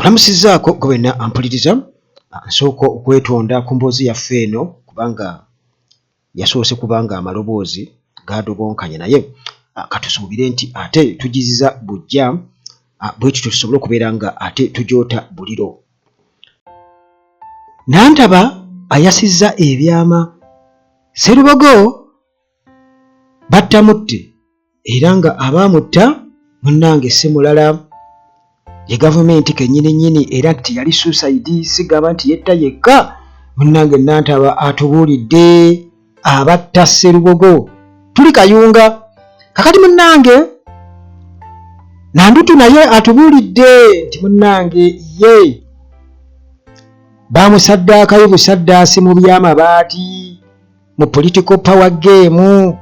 Nkulamusizaako gwenna ampuliriza. Nsooka okwetonda ku mboozi yaffe eno kubanga yasoose kubanga amaloboozi gaadobonkanya naye katusuubire nti ate tugiziza bujja bwe tutyo tusobole okubeera nga ate tujoota buliro. Nantaba ayasizza ebyama Sserubogo battamutte era nga abaamutta munnange si mulala ye gavumenti kennyini era nti yali suicide sigamba nti yetta yekka. Munnange Nantaba atubuulidde abatta Sserubogo tuli kayunga kakati. Munnange Nandutu naye atubuulidde nti munnange ye baamusaddaakayo busaddaasi mu byamabaati mu political power game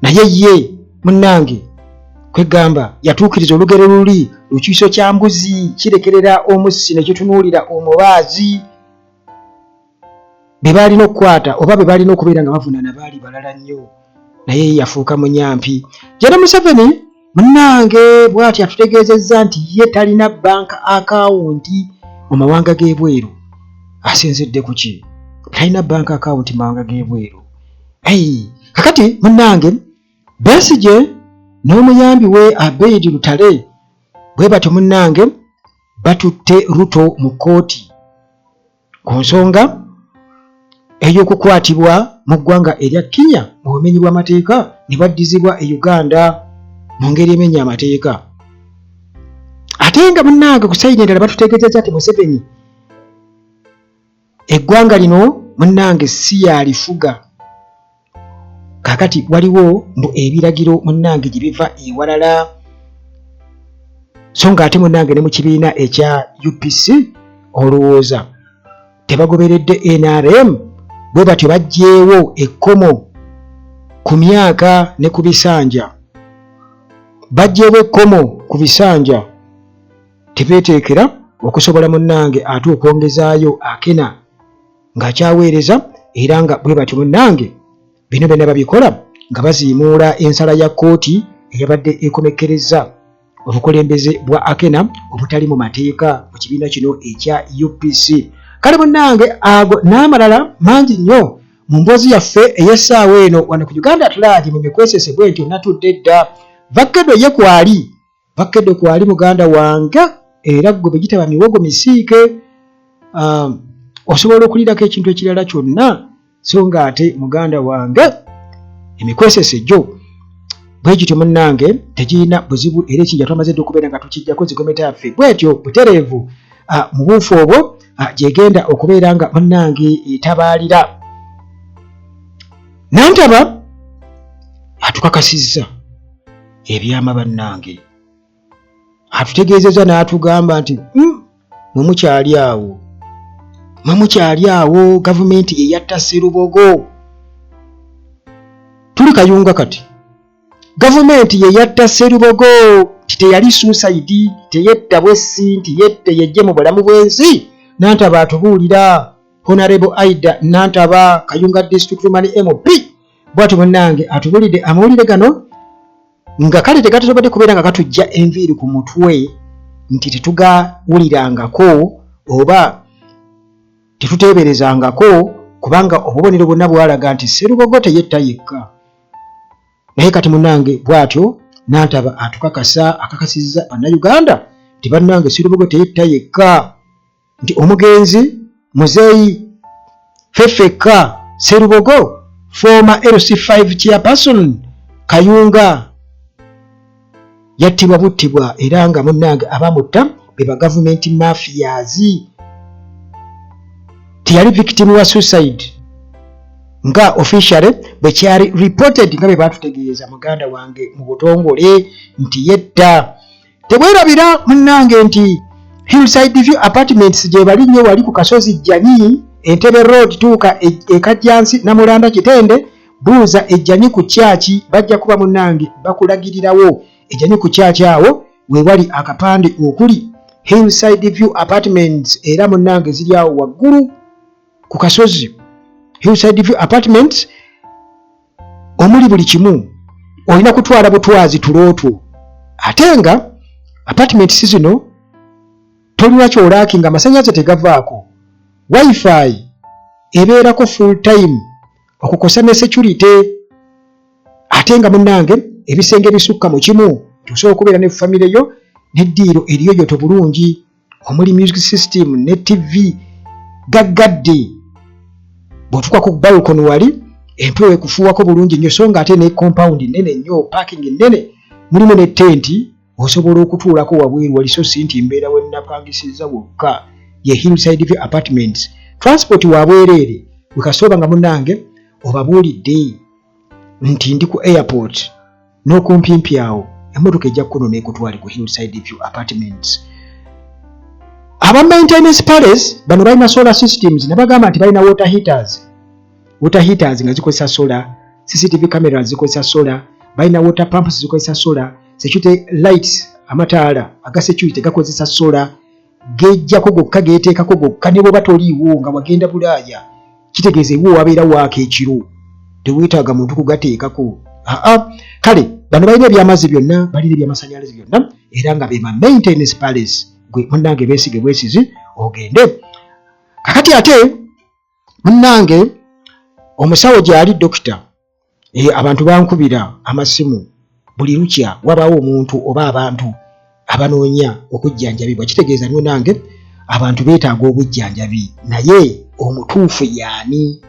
naye ye munnange kwegamba yatuukiriza olugero luli lukiiso kya mbuzi kirekerera omussi ne kitunuulira omubaazi. Be baalina okukwata oba be baalina okubeera nga bavunaana baali balala nnyo naye yafuuka munyampi. Jana Museveni munnange bw'ati atutegeezezza nti ye talina bank account mu mawanga g'ebweru. Asinzidde ku ki? Talina bank account mu mawanga g'ebweru. Kakati munnange Besigye n'omuyambi we Abeid Lutale bwe batyo munnange batutte Ruto mu kkooti ku nsonga ey'okukwatibwa mu ggwanga erya Kenya mu bumenyi bw'amateeka ne baddizibwa e Uganda mu ngeri emenya amateeka. Ate nga munnange ku sayidi endala batutegeezezza nti Museveni eggwanga lino munnange si yalifuga. Kakati waliwo mbu ebiragiro munnange gye biva ewalala so nga ate munnange ne mu kibiina ekya UPC olowooza tebagoberedde NRM bwe batyo baggyeewo ekkomo ku myaka ne ku bisanja. Baggyeewo ekkomo ku bisanja tebeeteekera okusobola munnange ate okwongezaayo akena ng'akyaweereza era nga bwe batyo munnange bino byonna babikola nga baziimuula ensala ya kkooti eyabadde ekomekkereza obukulembeze bwa Akena obutali mu mateeka mu kibiina kino ekya UPC. Kale munnange ago n'amalala mangi nnyo mu mboozi yaffe ey'essaawa eno wano ku Uganda Atlantic mu mikwesese bwentyo natudde dda. Vakkedo ye kwali Vakkedo kwali muganda wange era gwe begitaba miwogo misiike osobola okulirako ekintu ekirala kyonna so nga ate muganda wange emikwesese gyo bwe gityo munnange tegirina buzibu era ekijja twamaze dde okubeera nga tukijjako zigometa yaffe bwetyo butereevu mu buufu obwo gyegenda okubeera nga munnange etabaalira. Nantaba atukakasizza ebyama bannange atutegeezezza n'atugamba nti mumukyali awo gavumenti ye yatta Sserubogo. Tuli kayunga kati gavumenti ye yatta Sserubogo teyali suicide teyetta bwessi nti yette yejje mu bulamu bw'ensi. Nantaba atubuulira Honorable Aida Nantaba Kayunga District Mali MP bw'ati munnange atubuulidde amawulire gano nga kale tegatusobodde kubeera nga katujja enviiri ku mutwe nti tetugawulirangako oba tetuteeberezangako kubanga obubonero bwonna bwalaga nti Sserubogo teyetta yekka. Naye kati munnange bw'atyo Nantaba akakasizza bannayuganda nti bannange Sserubogo teyetta yekka nti omugenzi Muzeeyi Feffeka Sserubogo former LC5 chairperson Kayunga yattibwa buttibwa era nga munnange abamutta be ba government mafias. Teyali victim wa suicide nga officially bwe kyali reported nga bwe batutegeeza muganda wange mu butongole nti yetta. Tebwerabira munnange nti Hillside View Apartments gye bali nnyo wali ku Kasozi Jjanyi Entebbe Road tuuka ekajjansi Namulanda Kitende buuza ejjanyi ku kyaki bajja kuba munnange bakulagirirawo ejjanyi ku kyaki awo we wali akapande okuli Hillside View Apartments era munnange ziri awo waggulu ku Kasozi. Hillside View Apartments omuli buli kimu olina kutwala butwazi tulootwo ate nga apartments zino tolina kyolaki nga amasannyalaze tegavaako, wifi ebeerako full time okukosa ne security. Ate nga munnange ebisenge bisukka mu kimu, tosobola okubeera ne famire yo n'eddiiro eriyoyoto bulungi, omuli music system ne TV gaggadde. Bw'otuuka ku balcony wali empewo ekufuuwako bulungi nnyo, so nga ate ne compound nnene nnyo, parking nnene, mulimu ne tenti osobola okutuulako wabweru wali, so si nti mbeera we napangisizza wokka, ye Hillside View Apartments. Transport wa bwereere wekasooba nga munnange obabuulidde nti ndi ku airport n'okumpimpi awo, emmotoka ejja kukunona ekutwale ku Hillside View Apartments. Aba maintenance palace bano balina solar systems, ne bagamba nti balina water heaters nga zikozesa solar, CCTV cameras zikozesa solar, balina water pumps zikozesa solar, security lights amataala aga security gakozesa solar, gejjako gokka geeteekako gokka, ne bw'oba toliiwo nga wagenda Bulaaya kitegeeza ewo wabeera waaka ekiro, teweetaaga muntu kugateekako. Kale bano balina ebyamazzi byonna, balina ebyamasannyalaze byonna, era nga bema maintenance palace. Gwe munnange beesige bwesizi ogende. Kakati ate munnange omusawo gy'ali dokita, abantu bankubira amasimu buli lukya, wabaawo omuntu oba abantu abanoonya okujjanjabibwa. Kitegeeza munnange abantu beetaaga obujjanjabi, naye omutuufu y'ani?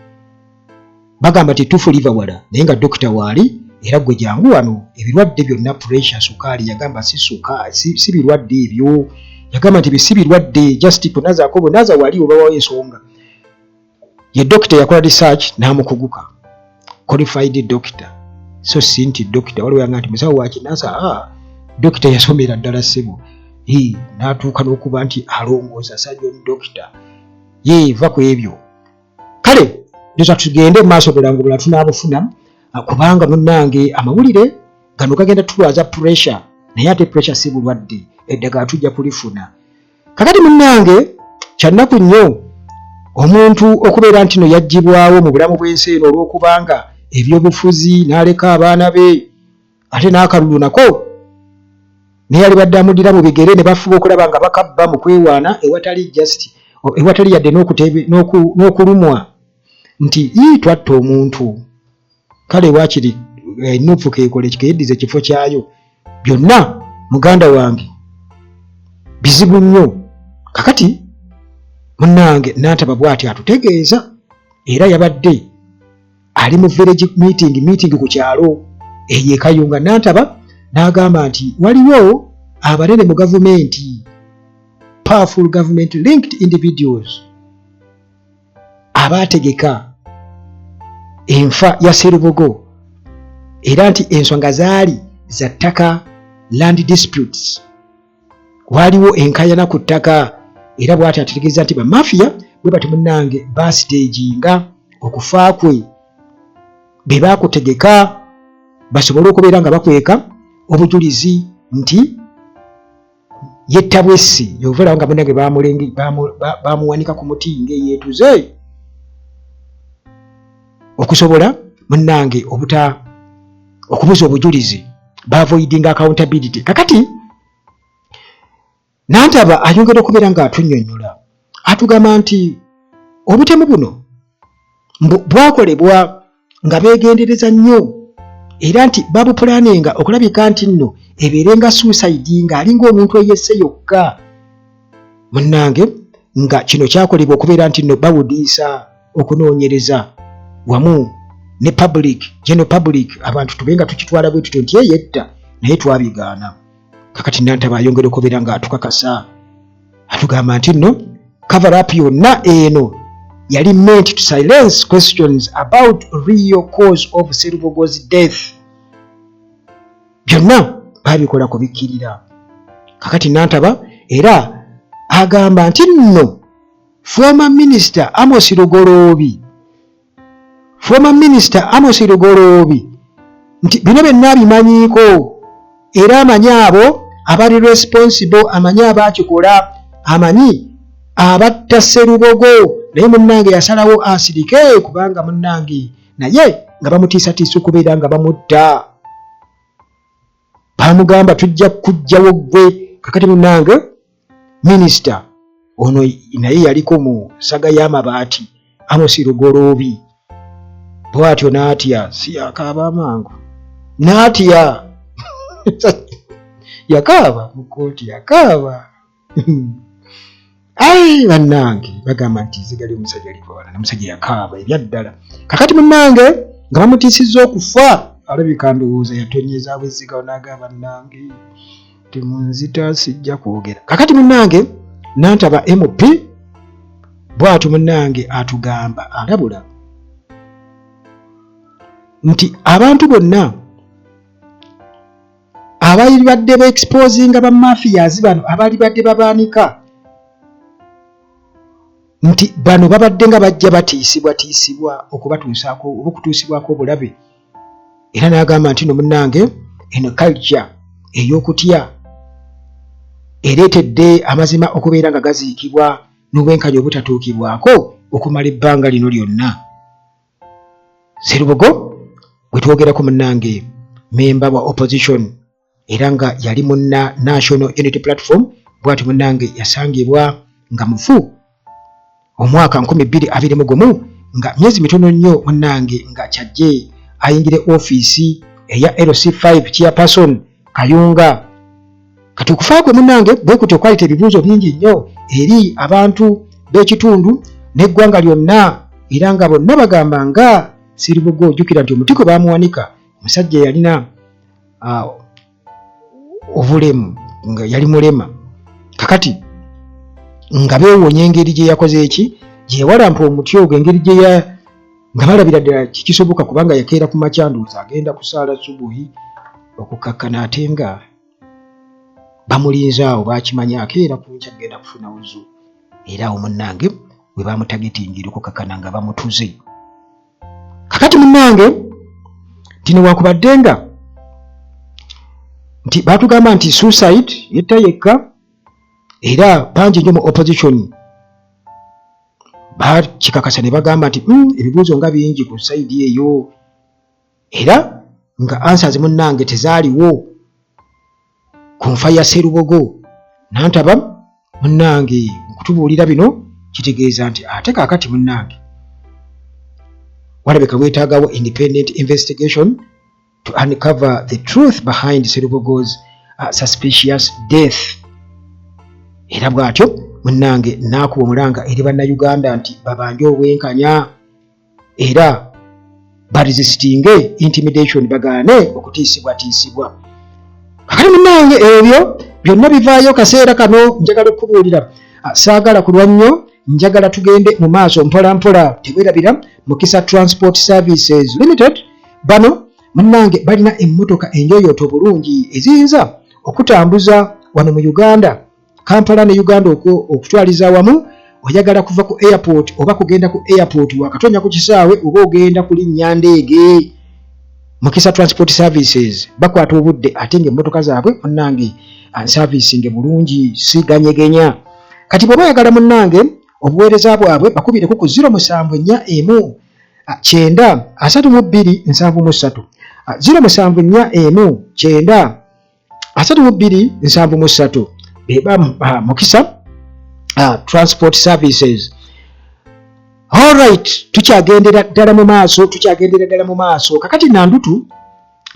Bagamba tituufu liva wala, naye nga dokita waali, era gwe jangu wano ebirwadde byonna, pressure, sukaali, yagamba si birwadde ebyo, yagamba nti bisi birwadde, just kunazaako bunaza wali obawawo ensonga. Ye dokita yakola research n'amukuguka, qualified doctor, so si nti dokita waliwo yanga nti musawo wa kinaza, dokita yasomera ddala ssebo, n'atuuka n'okuba nti alongoosa surgeon dokita, va ku ebyo. Kale ndoza tugende mu maaso bulango bula tunaabufuna, kubanga munnange amawulire gano gagenda tulwaza pressure, naye ate pressure si bulwadde, eddagala tujja kulifuna. Kakati munnange kyannaku nnyo omuntu okubeera nti no yaggyibwawo mu bulamu bw'ensi eno olw'okubanga ebyobufuzi n'aleka abaana be, ate n'akalulu nako naye yali badde amuddira mu bigere, ne bafuba okulaba nga bakabba mu kwewaana ewatali yadde n'okulumwa nti twatta omuntu. Kale waakiri ennufu keekole kikeyeddiza ekifo kyayo. Byonna muganda wange bizibu nnyo. Kakati munnange Nantaba bw'ati atutegeeza, era yabadde ali mu village meeting ku kyalo eyo e Kayunga. Nantaba n'agamba nti waliwo abanene mu gavumenti, powerful government linked individuals abaategeka enfa ya Sserubogo, era nti ensonga zaali za ttaka, land disputes, waliwo enkayana ku ttaka, era bw'ati ategeeza nti bamafia bwe bati munnange bastaginga okufa kwe, be baakutegeka basobole okubeera nga bakweka obujulizi nti yetta bwessi, yovulawo nga munnange bamuwanika ku muti ng'eyeetuze, okusobola munnange okubuza obujulizi, bavoiding accountability. Kakati Nantaba ayongera okubeera nga atunnyonnyola, atugamba nti obutemu buno bwakolebwa nga beegendereza nnyo, era nti babupulaninga okulabika nti nno ebeerenga suicide, ng'alinga omuntu eyesse yokka. Munnange nga kino kyakolebwa okubeera nti nno bawudiisa okunoonyereza wamu ne general public, abantu tubenga tukitwala bwe tutyo nti yetta, naye twabigaana. Kakati Nantaba ayongera okubeera nga atukakasa, atugamba nti nno cover up yonna eno yali meant to silence questions about real cause of Sserubogo's death. Byonna babikola kubikkirira. Kakati Nantaba era agamba nti nno former minister Amos Lugoloobi nti bino byonna abimanyiiko, era amanyi abo abali responsible, amanyi abaakikola, amanyi abatta Sserubogo, naye munnange yasalawo asirike kubanga munnange naye nga bamutiisatiisa okubeera nga bamutta. Bamugamba tujja kuggyawo ggwe. Kakati munnange minister ono naye yaliko mu saga y'amabaati Amos Rugoloobi bw'atyo n'atya si yakaaba amangu n'atya yakaaba mu kkooti yakaaba ai bannange bagamba nti zigali omusajja alikola n'omusajja yakaaba ebyaddala kakati munnange nga bamutiisizza okufa alabika ndowooza yatonyeza ab'ezziga n'agamba bannange temunzita sijja kwogera kakati munnange Nantaba MP bw'atyo munnange atugamba alabula nti abantu bonna abaali badde ba-exposinga ba mafias bano abaali badde babaanika nti bano babadde nga bajja batiisibwa okubatuusaako oba okutuusibwako obulabe era n'agamba nti no munnange eno culture ey'okutya ereetedde amazima okubeera nga gaziikibwa n'obwenkanya obutatuukibwako okumala ebbanga lino lyonna. Sserubogo bwe twogerako munnange memba wa opposition era nga yali mu National Unity Platform bw'ati munnange yasangibwa nga mufu omwaka 2021 nga myezi mitono nnyo munnange nga kyajje ayingire ofiisi eya LC5 chairperson Kayunga kati okufaakwe munnange bwe kutyo kwalita ebibuuzo bingi nnyo eri abantu b'ekitundu n'eggwanga lyonna era nga bonna bagamba nga Sserubogo ojjukira nti omutiko baamuwanika omusajja yalina obulemu nga yali mulema kakati nga beewonya engeri gye yakoze eki gye yawalampa omuti ogwo engeri gye nga balabira ddala kikisoboka kubanga yakeera ku makyanduuza agenda kusaala subuhi okukakkana ate nga bamulinze awo baakimanya akeera ku nkya agenda kufuna wuzu era awo munnange bwe baamutagetingira okukakkana nga bamutuze kakati munnange tino wakubadde nga nti baatugamba nti suicide yetta yekka era bangi nnyo mu opposition bakikakasa ne bagamba nti ebibuuzo nga bingi ku sayidi eyo era nga answers munnange tezaaliwo ku nfa ya Sserubogo. Nantaba munnange okutubuulira bino kitegeeza nti ate kaakati munnange walabika weetaagawo independent investigation to uncover the truth behind Sserubogo's suspicious death. Era bw'atyo munnange n'akuba omulanga eri bannayuganda nti babanje obwenkanya era baresistinge intimidation bagaane okutiisibwatiisibwa. Kakati munnange ebyo byonna bivaayo kaseera kano njagala okubuulira saagala kulwa nnyo njagala tugende mu maaso mpola mpola tewerabira Mukisa Transport Services Limited bano munnange balina emmotoka enjoyooto bulungi eziyinza okutambuza wano mu Uganda Kampala ne Uganda okutwaliza wamu oyagala kuva ku airport oba kugenda ku airport wakatonya ku kisaawe oba ogenda kulinnya ndeege Mukisa Transport Services bakwata obudde ate ng'emmotoka zaabwe munnange servicing bulungi siganyegenya kati bwe bayagala munnange obuweereza bwabwe bakubireku ku 074 9 32 73 074 9 32 73 beba Mukisa Transport Services. All right, tukyagendera ddala mu maaso kakati nandutu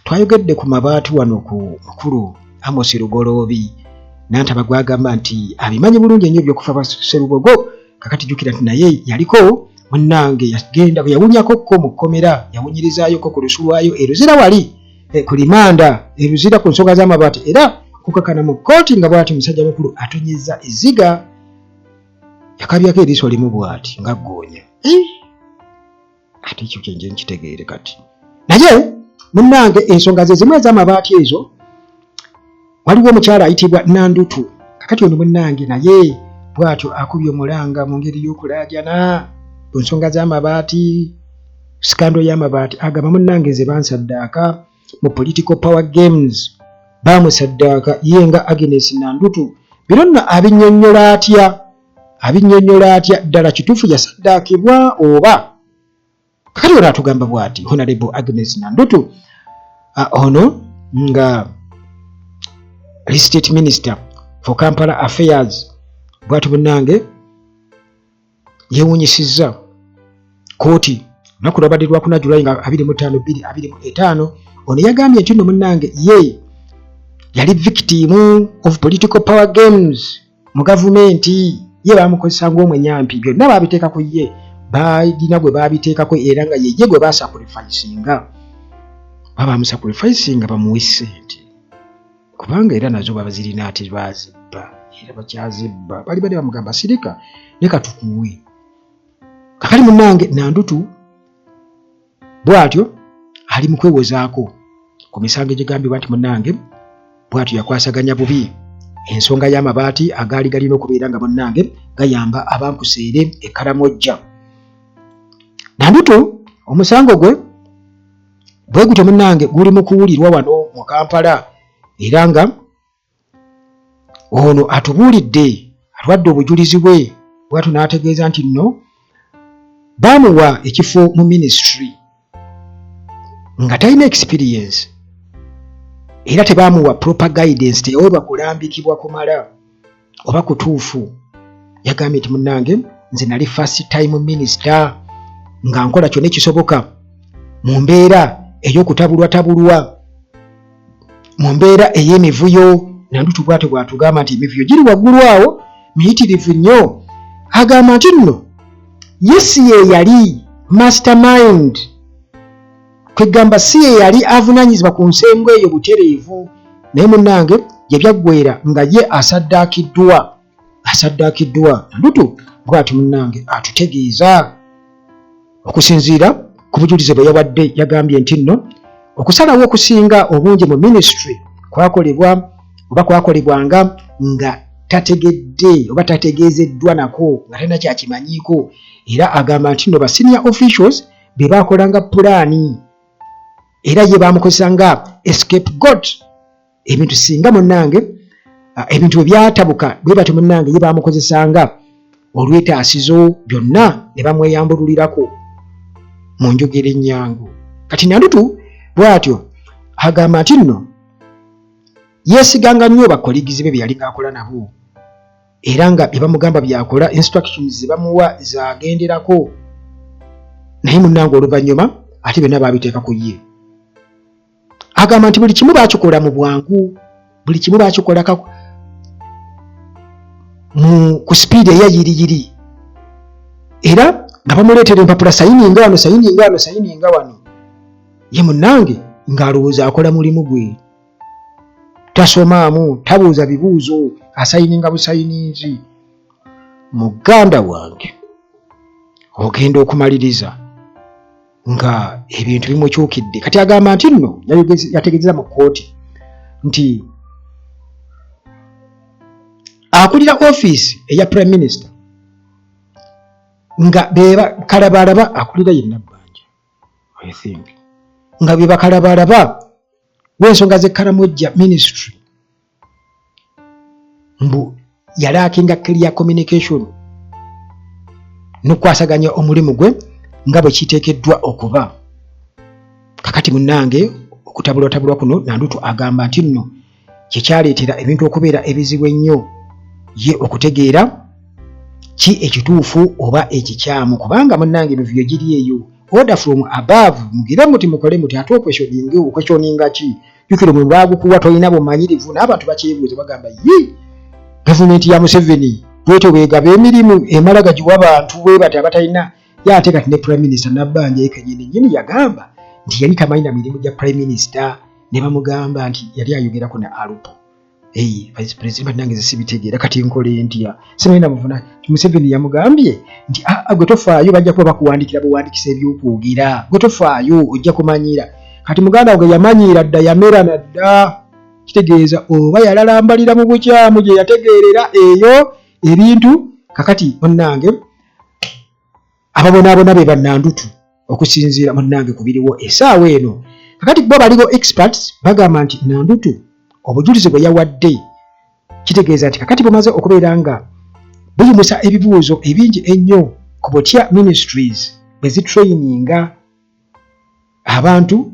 twayogedde ku mabaati wano ku mukulu Amos Rugoloobi Nantaba gwagamba nti abimanyi bulungi ennyo by'okufa kwa Sserubogo kakati jjukira nti naye yaliko munnange yagenda yawunyako ko mu kkomera yawunyirizaayoko ku lusu lwayo eruzira wali ku limanda eruzira ku nsonga z'amabaati era kukakana mu kkooti nga bw'ati musajja mukulu atonyeza ezziga yakabyako eriiso limu bw'ati nga ggoonya ate ekyo kyenje nkitegeere kati naye munnange ensonga ze zimu ez'amabaati ezo waliwo omukyala ayitibwa Nandutu kakati ono munnange naye bw'atyo akubye omulanga mu ngeri y'okulaajana ku nsonga z'amabaati sikando y'amabaati agamba munnange ze bansaddaaka mu political power games bamusaddaaka ye nga Agnes Nandutu bino nno abinnyonnyola atya ddala kituufu yasaddaakibwa oba kakati ono atugamba bw'ati Honorable Agnes Nandutu ono nga State Minister for Kampala Affairs bwatu munnange yeewunyisizza kooti olunaku lwabadde lwakuna Julayi nga 25 ono yagambye nti nno munnange ye yali victim of political power games mu gavumenti ye bamukozesa ng'omwenyampi byonna baabiteeka ku ye balina gwe baabiteekako era nga ye gwe basacrificinga bamusacrificinga bamuwe ssente kubanga era nazo babazirina ati bazibba era bakyazibba bali badde bamugamba sirika leka tukuwe kakali munnange Nandutu bwatyo ali mu kwewozaako ku misango egigambibwa nti munnange bwatyo yakwasaganya bubi ensonga y'amabaati agaali galina okubeera nga munnange gayamba abankuseere e Karamojja. Nandutu omusango gwe bwe gutyo munnange guli mu kuwulirwa wano mu Kampala era nga ono atubuulidde alwadde obujulizi bwe bwatyo n'ategeeza nti nno baamuwa ekifo mu ministry nga talina experience era tebaamuwa proper guidance teyoba kulambikibwa kumala oba kutuufu. Yagambye nti munnange nze nali first time minister nga nkola kyonna ekisoboka mu mbeera ey'okutabulwatabulwa mu mbeera ey'emivuyo. Nandutu bwatyo bw'atugamba nti emivuyo giri waggulu awo miyitirivu nnyo. Agamba nti nno ye si ye yali mastermind kwegamba si ye yali avunaanyizibwa ku nsengo eyo butereevu naye munnange gye byaggweera nga ye asaddaakiddwa. Nandutu bw'atyo munnange atutegeeza okusinziira ku bujulizi bwe yawadde. Yagambye nti nno okusalawo okusinga obungi mu ministry kwakolebwanga nga tategedde oba tategeezeddwa nako nga talina kyakimanyiiko era agamba nti nno ba senior officials be baakolanga pulaani era ye baamukozesa nga scapegoat. Ebintu singa munnange ebintu bwe byatabuka bwe batyo munnange ye baamukozesanga olwetaasizo byonna ne bamweyambululirako mu njogera ennyangu. Kati Nandutu bw'atyo agamba nti nno yeesiganga nnyo bakoligizi be bye yali ng'akola nabo era nga bye bamugamba byakola instructions ze bamuwa zaagenderako naye munnange oluvannyuma ate byonna baabiteeka ku ye. Agamba nti buli kimu baakikola mu bwangu, buli kimu baakikola ku sipiidi eyayiriyiri era nga bamuleetera empapula sayininga wano ye munnange ng'alowooza akola mulimu gwe tasomaamu tabuuza bibuuzo asayininga busayinizi. Muganda wange ogenda okumaliriza nga ebintu bimukyukidde. Kati agamba nti nno yategeeza mu kkooti nti akulira ofiisi eya prime minister nga beba kalabalaba akulira yenna bbanja I think nga beba kalabalaba w'ensonga ze Karamojja ministry mbu yalakinga clear communication n'okwasaganya omulimu gwe nga bwe kiteekeddwa okuba. Kakati munnange okutabulwatabulwa kuno Nandutu agamba nti nno kyekyaleetera ebintu okubeera ebizibu ennyo ye okutegeera ki ekituufu oba ekikyamu kubanga munnange emivuyo giri eyo order from above mugire muti mukole muti ate okwesyoninga ki jukira mu baagukuwa tolina bumanyirivu n'abantu bakyebuuza bagamba ye gavumenti ya Museveni bwetyo bwegaba emirimu emala gagiwa abantu bwe bati abatalina yate kati ne prime minister nabbanja yekennyini yagamba nti yali tamanyi mirimu gya prime minister ne bamugamba nti yali ayogerako na Alupo vice president nange zisibitegeera kati nkole ntya semena muvuna Museveni yamugambye nti gwe tofaayo bajja kuba bakuwandikira buwandikisa ebyokwogera gwe tofaayo ojja kumanyira kati muganda wange yamanyira dda yamera nadda kitegeeza oba yalalambalira mu bukyamu gye yategeerera eyo ebintu kakati munnange ababonaabona be bannandutu okusinziira munnange ku biriwo essaawa eno kakati bo baliwo experts bagamba nti Nandutu obujulizi bwe yawadde kitegeeza nti kakati bumaze okubeera nga buyimusa ebibuuzo ebingi ennyo ku butya ministries bwe zitraininga abantu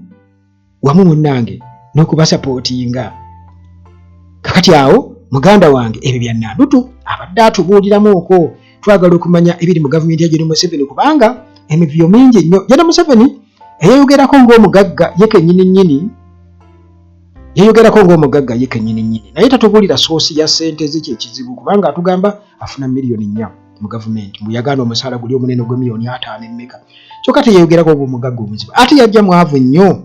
wamu munnange n'okubasapootinga. Kakati awo muganda wange ebyo bya Nandutu abadde atubuuliramu okwo twagala okumanya ebiri mu gavumenti ya General Museveni kubanga emivuyo mingi nnyo. General Museveni eyeyogerako ng'omugagga ye kennyini nnyini naye tatubuulira soosi ya ssente ze kyekizibu kubanga atugamba afuna miliyoni 4 mu gavumenti mbuyagana omusaala guli omunene gwe miliyoni 5 emmeka kyokka teyeyogerako ng'omugagga omuzibu ate yajja mwavu nnyo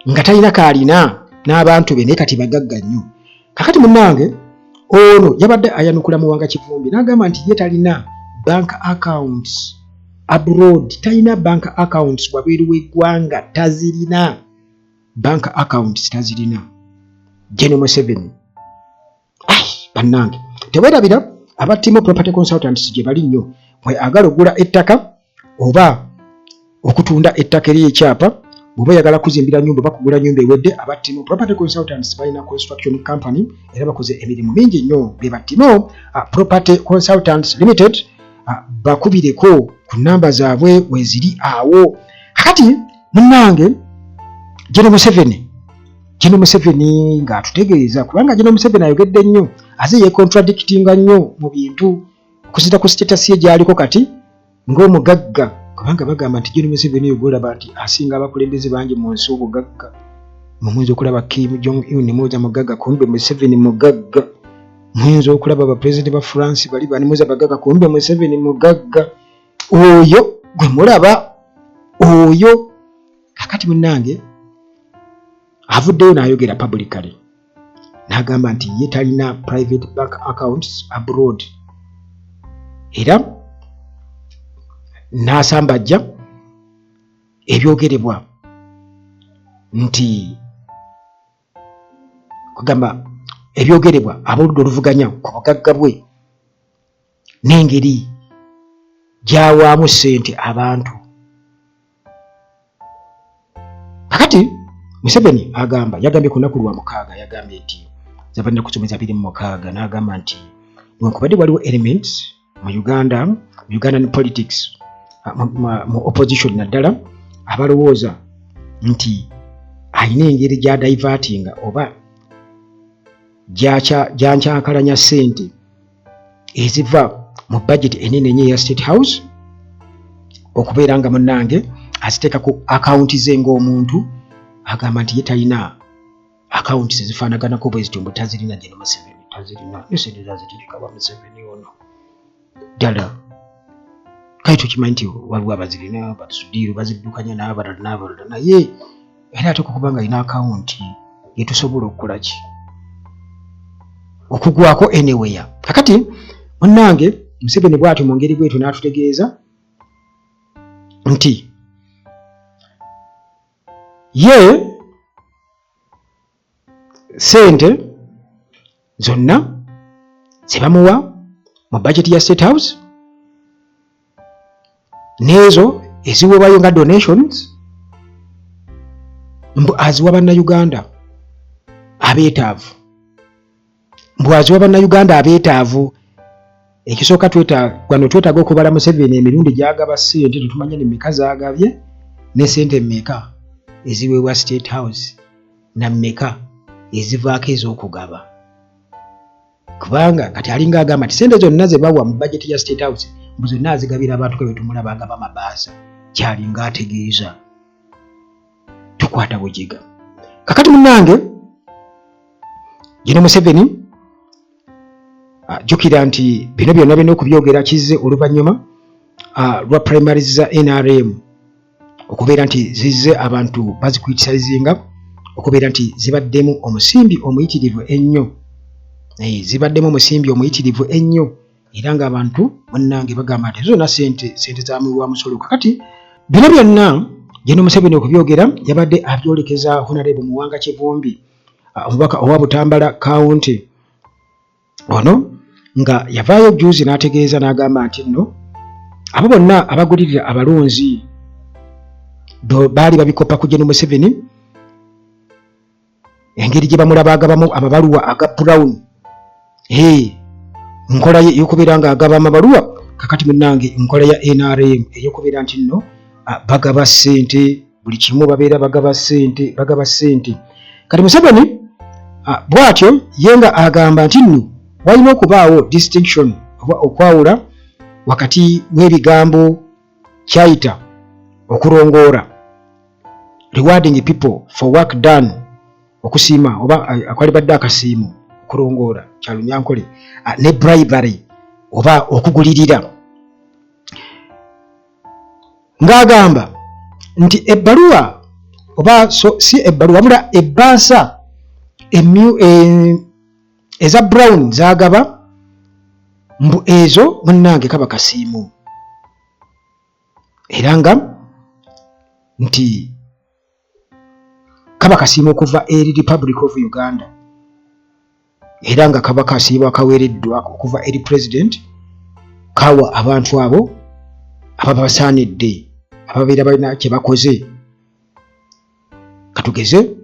nga talina kaalina n'abantu be naye kati bagagga nnyo. Kakati munnange ono yabadde ayanukula Muwanga Kivumbi n'agamba nti ye talina bank accounts abroad, talina bank accounts wabweru w'eggwanga, tazirina bank accounts tazirina. General Museveni bannange teweerabira aba Timo Property Consultants gye bali nnyo mwe agala ogula ettaka oba okutunda ettaka ery'ekyapa bw'oba oyagala kuzimbira nnyumba bakugula nnyumba ewedde. aba Timo Property Consultants balina construction company era bakoze emirimu mingi nnyo be ba Timo Property Consultants Limited. Bakubireko ku namba zaabwe weziri awo. Kakati munnange General Museveni ng'atutegeeza kubanga General Museveni ayogedde nnyo aze yecontradictinga nnyo mu bintu okusita ku status ye gy'aliko kati ng'omugagga kubanga bagamba nti General Museveni oyo gwolaba nti asinga abakulembeze bangi mu nsi obugagga. Muyinza okulaba Kim Jong-un mwoza mugagga kumbe Museveni mugagga. Muyinza okulaba abapulezidenti ba France bali banimuza bagagga kumbe Museveni mugagga. Oyo gwe mulaba oyo. Kakati munnange avuddeyo n'ayogera publicly n'agamba nti ye talina private bank accounts abroad era n'asambajja ebyogerebwa nti kugamba ebyogerebwa ab'oludda oluvuganya ku bugagga bwe n'engeri gy'awaamu ssente abantu. Kakati Museveni yagambye ku lunaku lwa 6 yagambye nti zabalina kusomeza 26 n'agamba nti newankubadde waliwo elements mu Ugandan politics mu opposition naddala abalowooza nti alina engeri gya divertinga oba gyankyankalanya ssente eziva mu budget enene ennyo eya State House okubeera nga munnange aziteeka ku akawunti ze ng'omuntu. Agamba nti ye talina akawunti ezifaanaganako bwe zityo mbu tazirina. General Museveni tazirina esente zazitirika ba Museveni ono ddala kale tukimanyi nti waliwo abazirina basudiiru baziddukanya n'abalala naye era ate okubanga alina akawunti yetusobola okukola ki okugwako anywhere. Kakati munnange Museveni bw'atyo mu ngeri bwetyo n'atutegeeza nti ye sente zonna zebamuwa mu budget ya State House nezo eziweebwayo nga donations mbu aziwa bannayuganda abeetaavu. Ekisooka twetaaga okubala Museveni emirundi gy'agaba ssente tetumanya ne mmeka z'agabye ne ssente mmeka eziweebwa State House na mmeka ezivaako ez'okugaba kubanga kati alinga agamba nti ssente zonna ze bawa mu budget ya State House mbu zonna azigabira abantu ke betumulaba agaba amabaasa kyalinga ategeeza tukwata bujiga. Kakati munnange General Museveni jjukira nti bino byonna birina okubyogera kizze oluvannyuma lwa primaries za NRM okubeera nti zizze abantu bazikwitisalizinga okubeera nti zibaddemu omusimbi omuyitirivu ennyo era ng'abantu munnange bagamba nti zonna sente zamuwa musolo. Kakati bino byonna General Museveni okubyogera yabadde abyolekeza Honorable Muwanga Kivumbi omubaka owa Butambala County ono nga yavaayo juzi n'ategeeza n'agamba nti nno abo bonna abagulirira abalonzi baali babikopa ku General Museveni engeri gye bamulaba agabamu amabaluwa aga Brown nkola ye y'okubeera nga agaba amabaluwa. Kakati munnange nkola ya NRM ey'okubeera nti nno bagaba ssente buli kimu babeera bagaba ssente. Kati Museveni bw'atyo ye nga agamba nti nno walina okubaawo distinction okwawula wakati w'ebigambo kyayita okurongoora, rewarding people for work done, okusiima oba akwalibadde akasiimo okurongoora kyalunyankole, ne bribery oba okugulirira. Ng'agamba nti ebbaluwa oba si ebbaluwa wabula ebbaasa eza Brown zagaba mbu ezo munnange kaba kasiimu, era nga nti kaba kasiimu okuva eri Republic of Uganda, era nga kaba kasiimu akaweereddwa okuva eri President kawa abantu abo ababa basaanidde ababeera balina kye bakoze, katugeze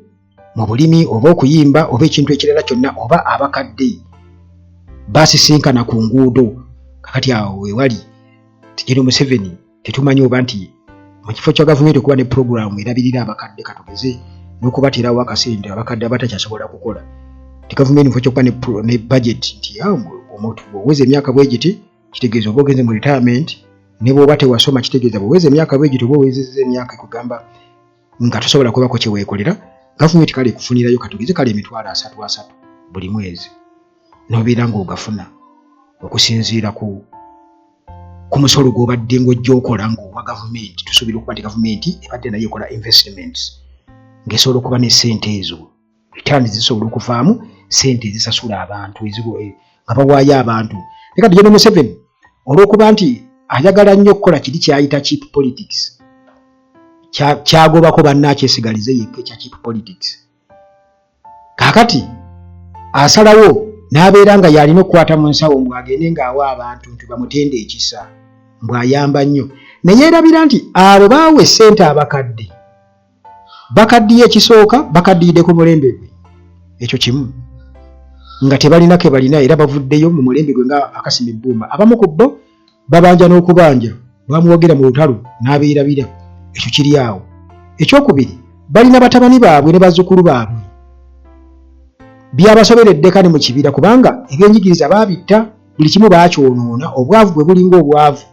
mu bulimi oba okuyimba oba ekintu ekirala kyonna oba abakadde basisinkana ku nguudo. Kakati awo wewali General Museveni tetumanyi oba nti mu kifo kya gavumenti okuba ne programu erabirira abakadde, katugeze n'okubatirawo akasente abakadde abatakyasobola kukola. Ti gavumenti mufo ky'okuba ne budget nti omuntu bw'oweza emyaka bwegiti kitegeeza oba ogenze mu retirement, ne bw'oba tewasoma kitegeeza bw'oweza emyaka bwegiti oba owezezza emyaka ekugamba nga tosobola kubako kye weekolera. Gavumenti kale ekufunirayo katugeze kale emitwalo 3 buli mwezi n'obeera ng'ogafuna okusinziira ku musolo gw'obadde ng'ojja okola ng'owa gavumenti. Tusuubira okuba nti gavumenti ebadde nayo ekola investments ng'esobola okuba ne ssente ezo returns zisobola okuvaamu ssente ezisasula abantu nga bawaayo abantu. Ne kati General Museveni olw'okuba nti ayagala nnyo okukola kiri kyayita cheap politics, kyagobako bannakyesigalize yekka ekya cheap politics. Kaakati asalawo n'abeera nga yalina okukwata mu nsawo mbw'agende ng'awa abantu nti bamutende ekisa mbw'ayamba nnyo, naye yerabira nti abo baawa essente abakadde bakaddiye ekisooka bakaddiyidde ku mulembe gwe, ekyo kimu nga tebalina ke balina era bavuddeyo mu mulembe gwe nga akasima ebbumba. Abamu ku bo babanja n'okubanja bamuwogera mu lutalo n'abeerabira, ekyo kiri awo. Ekyokubiri, balina batabani baabwe ne bazzukulu baabwe byabasoberedde kane mu kibira kubanga ebyenjigiriza baabitta, buli kimu baakyonoona, obwavu bwe bulinga obwavu.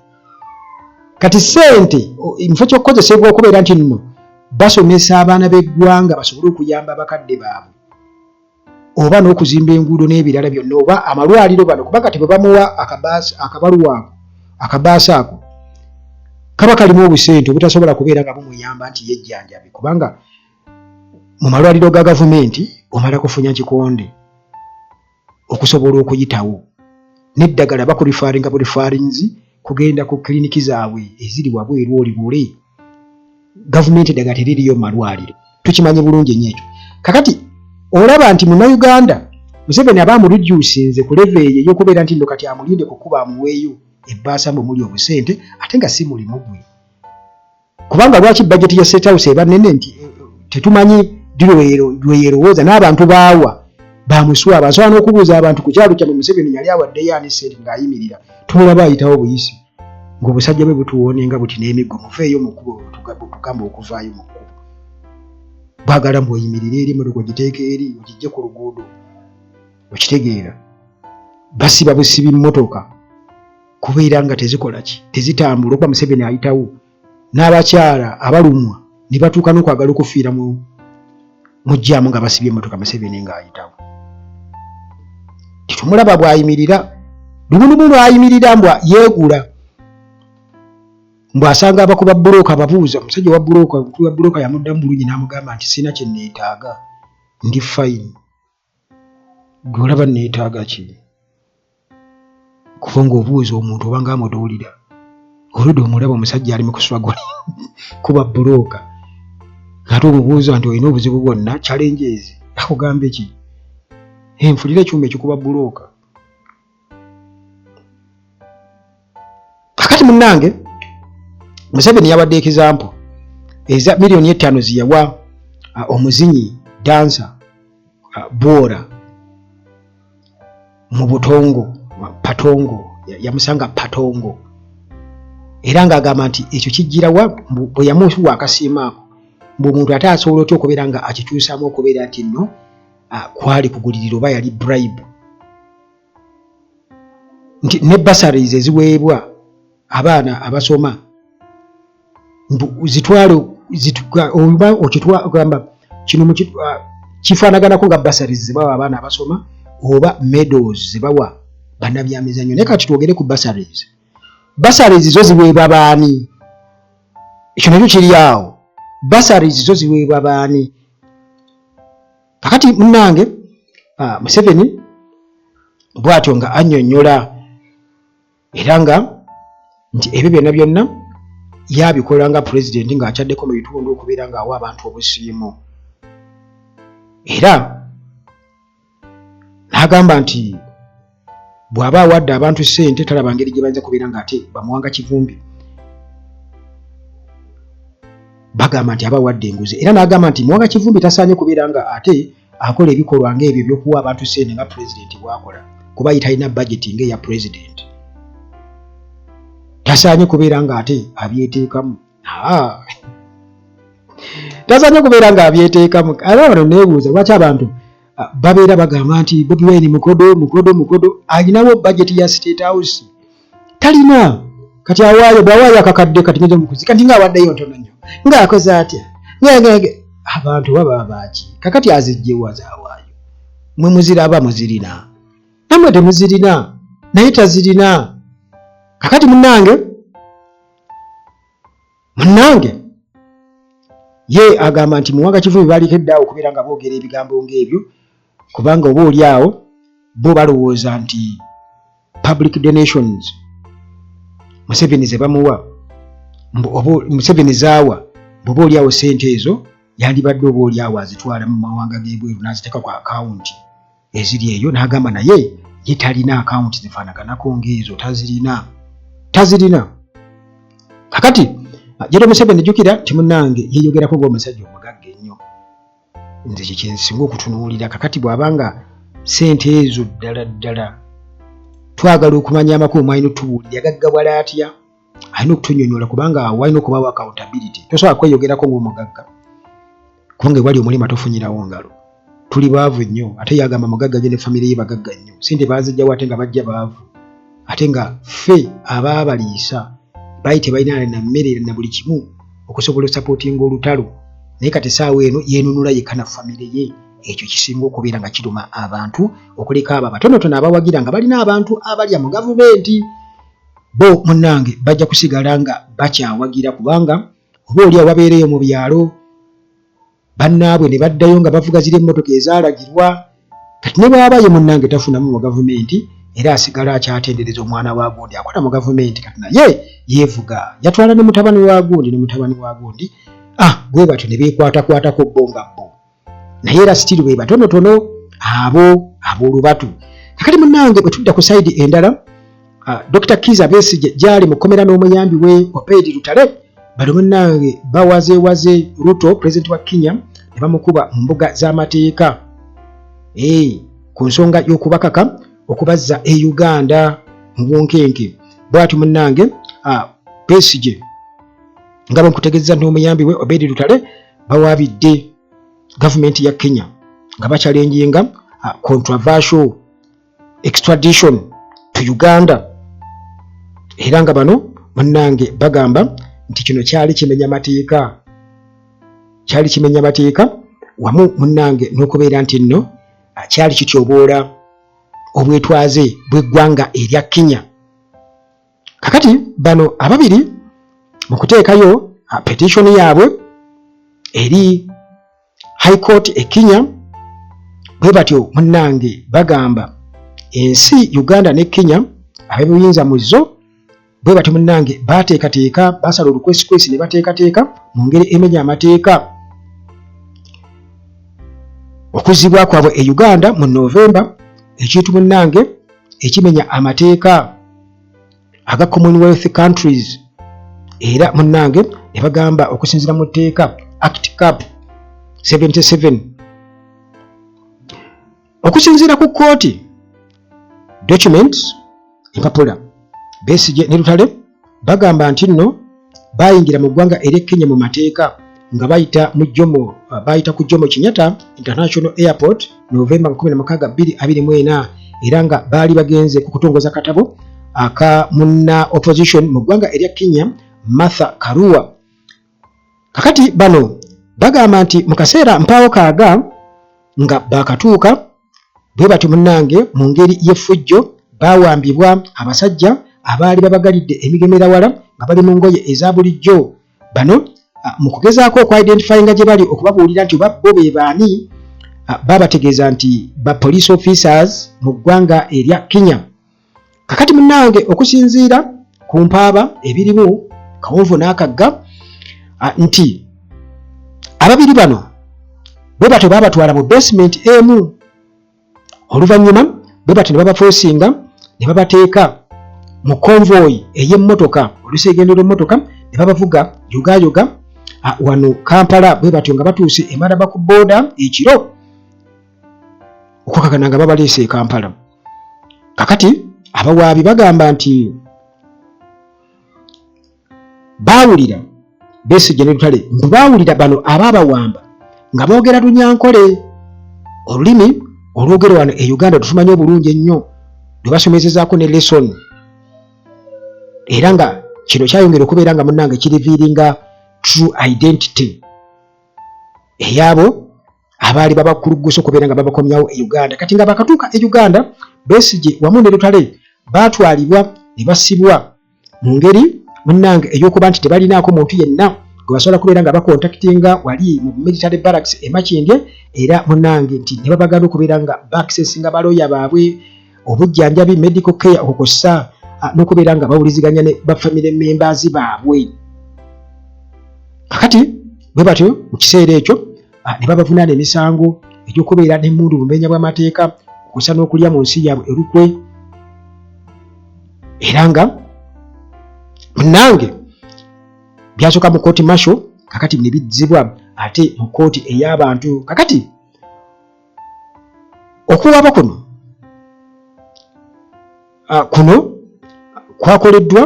Kati ssente mufo ky'okukozesebwa okubeera nti nno basomesa abaana b'eggwanga basobole okuyamba abakadde baabwe oba n'okuzimba enguudo n'ebirala byonna oba amalwaliro bano, kubanga tebwe bamuwa akabaluwa akabaasa ako kaba kalimu obusente obutasobola kubeera nga bumuyamba nti yejjanjabe, kubanga mu malwaliro ga gavumenti omala kufunya kikonde okusobola okuyitawo n'eddagala bakurifaringa burifarinzi kugenda ku kliniki zaabwe eziri wabweru oli bule. Gavumenti eddagala teririyo mu malwaliro, tukimanyi bulungi nnyo ekyo. Kakati olaba nti Munnayuganda Museveni aba amureducinze ku level eyo ey'okubeera nti nno kati amulinde kukuba amuweeyo ebbaasa mbu muli obusente ate nga si mulimu gwe, kubanga lwaki budget ya State House eba nnene nti tetumanyi lweyerowooza n'abantu baawa bamuswaba. Asobola n'okubuuza abantu ku kyalo kya Museveni yali awaddeyo ani ssente ng'ayimirira, tumulaba ayitawo buyisi ng'obusajja bwe butuwoonenga buti n'emiggo mufeeyo mu kkubo tugamba okuvaayo mu kkubo. Baagala mbu oyimirire eri emmotoka ogiteeka eri ogijje ku luguudo, okitegeera. Basiba busibi mmotoka kubeera nga tezikola ki, tezitambula okuba Museveni ayitawo, n'abakyala abalumwa ne batuuka n'okwagala okufiira mu jjaamu nga basibye emmotoka Museveni ng'ayitawo. Titumulaba bw'ayimirira, lumunumu lw'ayimirira mbwa yeegula, mbw'asanga abakuba bbulooka ababuuza, omusajja wa bbulooka yamuddamu bulungi n'amugamba nti sina kye neetaaga, ndi fayini. Gwe olaba neetaaga ki? Kuba ng'obuuza omuntu oba ng'amuduulira oludde omulaba omusajja ali mu kuswagula kuba bbulooka, ng'ate omubuuza nti olina obuzibu bwonna challenges, akugamba ki? Nfulira ekyuma ekikuba bbulooka. Kakati munnange Museveni yawadde ekizampo eza miliyoni 5 ziyawa omuzinyi dansa Bwora mu Butongo Patongo, yamusanga Patongo, era ng'agamba nti ekyo kijjirawa bwe yamuwa akasiima ako mbu omuntu ate asobola otya okubeera nga akikyusaamu okubeera nti nno kwali kugulirira oba yali bribe. nti ne bursaries eziweebwa abaana abasoma zitwale oba okitwagamba kino kifaanaganako nga bursaries zibawa abaana abasoma oba medals zibawa bannabyamizannyo. Naye kati twogere ku bursaries. Bursaries zo ziweebwa baani? Ekyo nakyo kiri awo. Bursaries zo ziweebwa baani? Kakati munnange Museveni bw'atyo nga annyonnyola era nga nti ebyo byonna byonna yabikola nga pulezidenti ng'akyaddeko mu bitundu okubeera ng'awa abantu obusiimo. Era n'agamba nti bw'aba awadde abantu ssente talaba ngeri gye bayinza kubeera ng'ate bamuwanga kivumbi. Bagamba nti aba awadde enguzi. Era n'agamba nti muwanga kivumbi tasaanye kubeera nga ate akola ebikolwa ng'ebyo eby'okuwa abantu ssente nga pulezidenti bw'akola, kuba talina budgeti ng'eya pulezidenti. Tasaanye kubeera ng'ate abyeteekamu. Tasaanye kubeera ng'abyeteekamu. Aba bano neebuuza lwaki abantu babeera bagamba nti Bobi Wine mukodo alinawo budgeti ya State House. Talina. Kati awaayo bw'awaayo akakadde kati ngeze mukuzi kati ng'awaddeyo ntono nnyo ng'akoze atya ngenge abantu baba baaki kakati azijjewa zaawaayo mwe muziraba muzirina namwe temuzirina naye tazirina. Kakati munnange ye agamba nti muwanga kivumbi baliko eddaawo okubeera nga boogera ebigambo ng'ebyo kubanga oba oli awo bo balowooza nti public donations Museveni ze bamuwa Museveni zaawa bw'oba oli awo ssente ezo yandibadde oba oli awo azitwala mu mawanga g'ebweru n'aziteeka ku akawunti eziri eyo. N'agamba naye ye talina akawunti zifaanaganako ng'ezo, tazirina. Kakati Jero Museveni jjukira nti munnange yeeyogerako ng'omusajja omugagga ennyo. Nze kye kyensinga okutunuulira. Kakati bw'abanga ssente ezo ddala twagala okumanya amakulu alina otubuulira yagaggawala atya, alina okutunnyonnyola kubanga awo alina okubawo accountability. Tosobola kweyogerako ng'omugagga kubanga ewali omulima tofunyirawo ngalo. Tuli baavu nnyo ate yagamba mugagga gye ne famire ye bagagga nnyo. Ssente baazijjawo ate nga bajja baavu ate nga ffe abaabaliisa bayi tebalina na mmere na buli kimu okusobola osapootinga olutalo. Naye kati essaawa eno yeenunula yekka na famire ye. Ekyo kisinga okubeera nga kiruma abantu okuleka abo abatonotono abawagira nga balina abantu abalya mu gavumenti. Bo munnange bajja kusigala nga bakyawagira kubanga oba oli awabeereyo mu byalo bannaabwe ne baddayo nga bavuga ziri emmotoka ezaalagirwa. Kati ne bw'abaye munnange tafunamu mu gavumenti era asigala akyatendereza omwana wa gundi akola mu gavumenti. Kati naye yeevuga yatwala ne mutabani wa gundi bwe batyo ne beekwatakwatako bo nga bo. Naye era sitiri bwe batonotono abo ab'olubatu. Kakati munnange bwe tudda ku sayidi endala Dr. Kizza Besigye gyali mu kkomera n'omuyambi we Obed Lutale bano munnange bawazeewaze Ruto pulezidenti wa Kenya ne bamukuba mu mbuga z'amateeka ku nsonga y'okubakaka okubazza e Uganda mu bunkenke. Bw'atyo munnange Besigye nga bamukutegeeza n'omuyambi we Obed Lutale bawaabidde gavumenti ya Kenya nga bakyalenjenga controversial extradition to Uganda. Era nga bano munnange bagamba nti kino kyali kimenya mateeka wamu munnange n'okubeera nti nno kyali kityoboola obwetwaze bw'eggwanga erya Kenya. Kakati bano ababiri mu kuteekayo petition yaabwe eri High Court e Kenya bwe batyo munnange bagamba ensi Uganda ne Kenya ab'ebuyinza mu zo bwe batyo munnange bateekateeka basala olukwesikwesi ne bateekateeka mu ngeri emenya amateeka okuzibwa kwabwe e Uganda mu Novemba ekintu munnange ekimenya amateeka aga Commonwealth countries. Era munnange ne bagamba okusinziira mu tteeka Act Cap 77 okusinziira ku kooti documents empapula Besigye ne Lutale bagamba nti nno bayingira mu ggwanga erya Kenya mu mateeka nga bayita ku Jomo Kenyatta International Airport November 16, 2024 era nga baali bagenze ku kutongoza katabo aka munna opposition mu ggwanga erya Kenya Martha Karua. Kakati bano bagamba nti mu kaseera mpaawo kaaga nga bakatuuka bwe batyo munnange mu ngeri y'effujjo baawambibwa abasajja abaali babagalidde emigemerawala nga bali mu ngoye eza bulijjo. Bano mu kugezaako okwidentifyinga gye bali okubabuulira nti oba bo be baani, babategeeza nti ba police officers mu ggwanga erya Kenya. Kakati munnange okusinziira ku mpaaba ebirimu Kawonvu n'Akagga nti ababiri bano bwe batyo babatwala mu basement emu, oluvannyuma bwe batyo ne babafoosinga ne babateeka mu convoy ey'emmotoka oluseegendo lw'emmotoka ne babavuga yogayoga wano Kampala, bwe batyo nga batuuse e Maraba ku booda ekiro okwakagana nga babaleese e Kampala. Kakati abawaabi bagamba nti baawulira Besigye ne Lutale mbu baawulira bano abaabawamba nga boogera Lunyankole, olulimi olwogerwa wano e Uganda tutumanyi obulungi ennyo lwe basomesezaako ne lesson, era nga kino kyayongera okubeera nga munnange kiriviiringa true identity eyabo abaali babakuluggusa okubeera nga babakomyawo e Uganda. Kati nga bakatuuka e Uganda, Besigye wamu ne Lutale baatwalibwa ne basibwa mu ngeri munnange ey'okuba nti tebalinaako muntu yenna gwe basobola kubeera nga bakontakitinga wali mu military barracks e Makindye, era munnange nti ne babagana okubeera nga baakisesinga balooya baabwe obujjanjabi medical care okukosa n'okubeera nga bawuliziganya ne bafamily members baabwe. Kakati bwe batyo mu kiseera ekyo ne babavunaana emisango egy'okubeera n'emmundu mu bumenya bw'amateeka okusa n'okulya mu nsi yaabwe erukwe, era nga munnange byasooka mu kooti martial, kakati ne bizzibwa ate mu kooti ey'abantu. Kakati okuwaaba kuno kwakoleddwa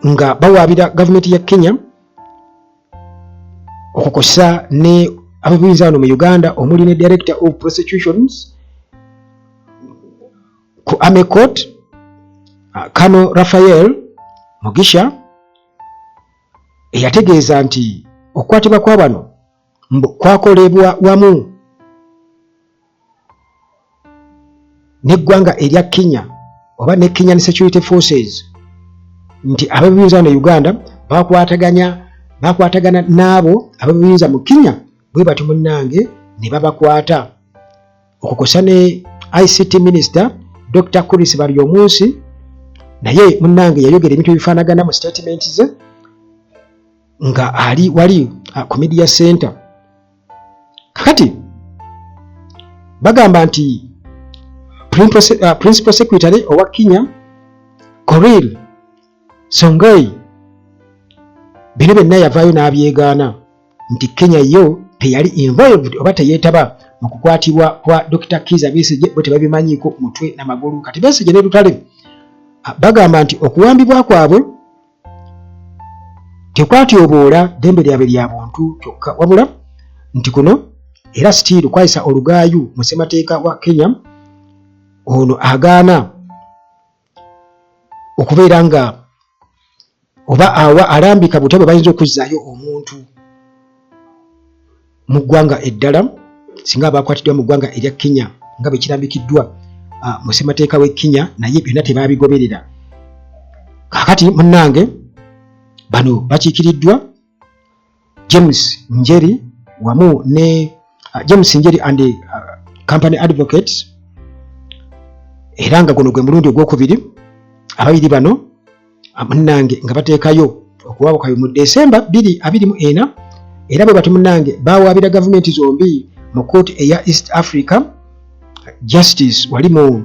nga bawaabira gavumenti ya Kenya okukosa ne ab'obuyinza wano mu Uganda omuli ne Director of Prosecutions ku Army Court Kano Raphael Mugisha, eyategeeza nti okukwatibwa kwa bano kwakolebwa wamu n'eggwanga erya Kenya oba ne Kenyan Security Forces, nti ab'obuyinza wano Uganda bakwatagana n'abo ab'obuyinza mu Kenya, bwe batyo munnange ne babakwata okukosa ne ICT Minister Dr. Chris Baryomunsi, naye munnange yayogera ebintu ebifaanagana mu statement ze nga ali wali ku media center. Kakati bagamba nti Principal Secretary owa Kenya Korir Songai bino byonna yavaayo n'abyegaana nti Kenya yo teyali involved oba teyeetaba mu kukwatibwa kwa Dr. Kizza Besigye, bwe tebabimanyiiko mutwe n'amagulu. Kati Besigye ne Lutale bagamba nti okuwambibwa kwabwe tekwatyoboola ddembe lyabwe lya buntu kyokka, wabula nti kuno era still kwayisa olugaayu mu ssemateeka wa Kenya ono agaana okubeera nga oba awa alambika butebe bayinza okuzzaayo omuntu mu ggwanga eddala singa abakwatiddwa mu ggwanga erya Kenya nga bwe kirambikiddwa mu ssemateeka w'e Kenya, naye byonna tebaabigoberera. Kakati munnange bano bakiikiriddwa James Njeri wamu ne James Njeri and Company Advocates, era nga guno gwe mulundi ogwokubiri ababiri bano munnange nga bateekayo okuwaabukayo mu Desemba 2024, era bwe batyo munnange bawaabira gavumenti zombi mu kooti eya East Africa Justice, wali mu